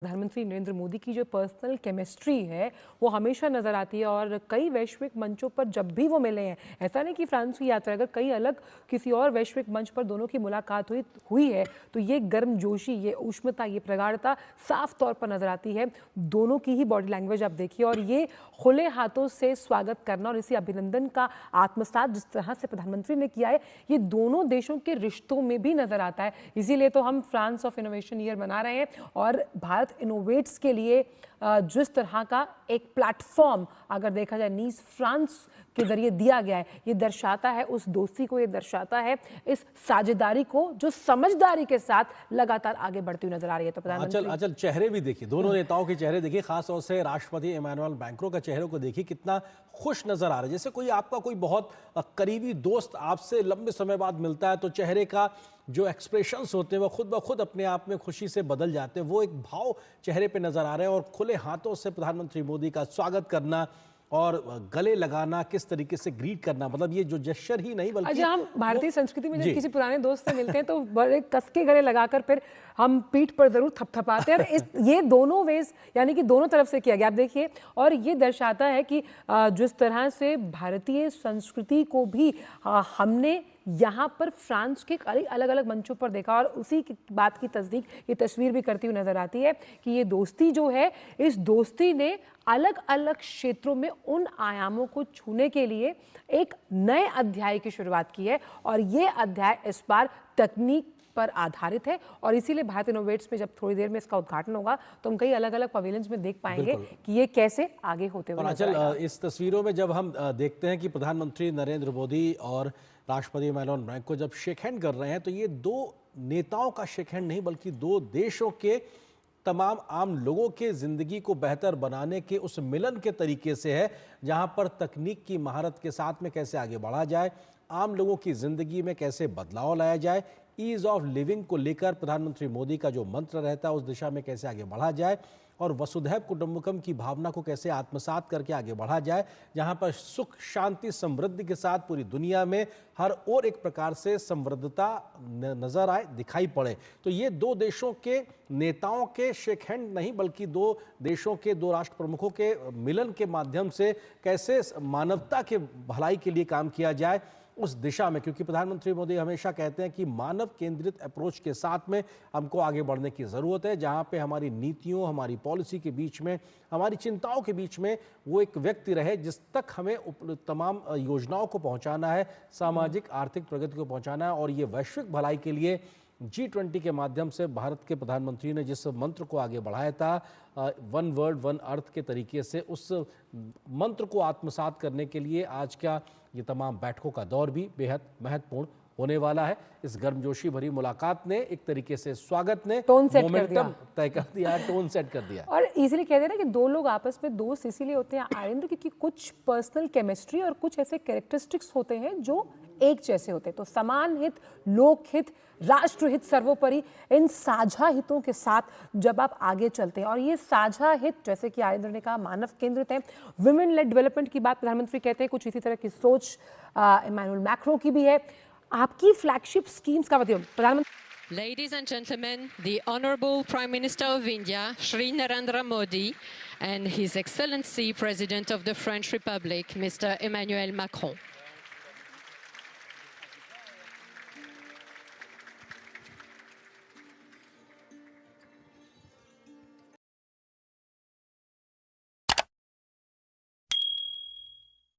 प्रधानमंत्री नरेंद्र मोदी की जो पर्सनल केमिस्ट्री है वो हमेशा नजर आती है और कई वैश्विक मंचों पर जब भी वो मिले हैं, ऐसा नहीं कि फ्रांस की यात्रा, अगर कई अलग किसी और वैश्विक मंच पर दोनों की मुलाकात हुई है तो ये गर्मजोशी, ये उष्मता, ये प्रगाढ़ता साफ तौर पर नजर आती है। दोनों की ही बॉडी लैंग्वेज आप देखिए और ये खुले हाथों से स्वागत करना और इसी अभिनंदन का आत्मसात जिस तरह से प्रधानमंत्री ने किया है, ये दोनों देशों के रिश्तों में भी नजर आता है। इसीलिए तो हम फ्रांस ऑफ इनोवेशन ईयर मना रहे हैं और भारत इनोवेट्स के लिए जिस तरह का एक प्लेटफॉर्म अगर देखा जाए नीस फ्रांस के जरिए दिया गया है, ये दर्शाता है उस दोस्ती को, ये दर्शाता है इस साझेदारी को जो समझदारी के साथ लगातार आगे बढ़ती हुई नजर आ रही है। तो प्रधानमंत्री अचल चेहरे भी देखिए, दोनों नेताओं के चेहरे देखिए, खासतौर से राष्ट्रपति इमैनुअल मैक्रों का चेहरे को देखिए, कितना खुश नजर आ रहा है। जैसे कोई आपका कोई बहुत करीबी दोस्त आपसे लंबे समय बाद मिलता है तो चेहरे का जो एक्सप्रेशंस होते हैं वो खुद ब खुद अपने आप में खुशी से बदल जाते हैं। वो एक भाव चेहरे पे नजर आ रहे हैं और खुले हाथों से प्रधानमंत्री मोदी का स्वागत करना और गले लगाना, किस तरीके से ग्रीट करना, मतलब ये जो जेस्चर ही नहीं बल्कि हम भारतीय संस्कृति में जब किसी पुराने दोस्त से मिलते हैं तो बड़े कस के गले लगाकर फिर हम पीठ पर जरूर थपथपाते हैं और ये दोनों वेज यानी कि दोनों तरफ से किया गया, आप देखिए। और ये दर्शाता है कि जिस तरह से भारतीय संस्कृति को भी हमने यहाँ पर फ्रांस के कई अलग अलग मंचों पर देखा और उसी बात की तस्दीक ये तस्वीर भी करती हुई नजर आती है कि ये दोस्ती जो है, इस दोस्ती ने अलग अलग क्षेत्रों में उन आयामों को छूने के लिए एक नए अध्याय की शुरुआत की है और ये अध्याय इस बार तकनीक पर आधारित है और इसीलिए भारत इनोवेट्स में जब थोड़ी देर में इसका उद्घाटन होगा तो हम कई अलग अलग पवेलियंस में देख पाएंगे कि ये कैसे आगे होते हुए नजर आएगा। इस तस्वीरों में जब हम देखते हैं कि प्रधानमंत्री नरेंद्र मोदी और राष्ट्रपति इमैनुअल मैक्रों जब शेक हैंड कर रहे हैं तो ये दो नेताओं का शेक हैंड नहीं बल्कि दो देशों के तमाम आम लोगों के जिंदगी को बेहतर बनाने के उस मिलन के तरीके से है, जहां पर तकनीक की महारत के साथ में कैसे आगे बढ़ा जाए, आम लोगों की जिंदगी में कैसे बदलाव लाया जाए, ईज ऑफ लिविंग को लेकर प्रधानमंत्री मोदी का जो मंत्र रहता है उस दिशा में कैसे आगे बढ़ा जाए और वसुधैव कुटुंबकम की भावना को कैसे आत्मसात करके आगे बढ़ा जाए, जहां पर सुख शांति समृद्धि के साथ पूरी दुनिया में हर और एक प्रकार से समृद्धता नजर आए, दिखाई पड़े। तो ये दो देशों के नेताओं के शेक हैंड नहीं बल्कि दो देशों के दो राष्ट्र प्रमुखों के मिलन के माध्यम से कैसे मानवता के भलाई के लिए काम किया जाए उस दिशा में, क्योंकि प्रधानमंत्री मोदी हमेशा कहते हैं कि मानव केंद्रित अप्रोच के साथ में हमको आगे बढ़ने की ज़रूरत है, जहां पे हमारी नीतियों, हमारी पॉलिसी के बीच में, हमारी चिंताओं के बीच में वो एक व्यक्ति रहे जिस तक हमें तमाम योजनाओं को पहुंचाना है, सामाजिक आर्थिक प्रगति को पहुंचाना है। और ये वैश्विक भलाई के लिए G20 के माध्यम से भारत के प्रधानमंत्री ने जिस मंत्र को आगे बढ़ाया था, वन वर्ल्ड वन अर्थ के तरीके से, उस मंत्र को आत्मसात करने के लिए आज का ये तमाम बैठकों का दौर भी बेहद महत्वपूर्ण होने वाला है। इस गर्मजोशी भरी मुलाकात ने एक तरीके से स्वागत ने मोमेंटम तय कर दिया, टोन सेट कर दिया। और इजीली कहते हैं ना कि दो लोग आपस में दोस्त इसीलिए होते हैं आरिंद्र क्योंकि कुछ पर्सनल केमिस्ट्री और कुछ ऐसे कैरेक्टरिस्टिक्स होते हैं जो एक जैसे होते हैं। तो समान हित, लोक हित, राष्ट्रहित सर्वोपरि, इन साझा हितों के साथ जब आप आगे चलते हैं और ये साझा हित जैसे कि आरिंद्र ने कहा मानव केंद्रित है, विमेन लेड डेवलपमेंट की बात प्रधानमंत्री कहते हैं, कुछ इसी तरह की सोच इमैनुअल मैक्रों की भी है। आपकी फ्लैगशिप स्कीम्स का बताइए प्रधानमंत्री। Ladies and gentlemen, the Honorable Prime Minister of India, Shri Narendra Modi, and His Excellency President of the French Republic, Mr. Emmanuel Macron.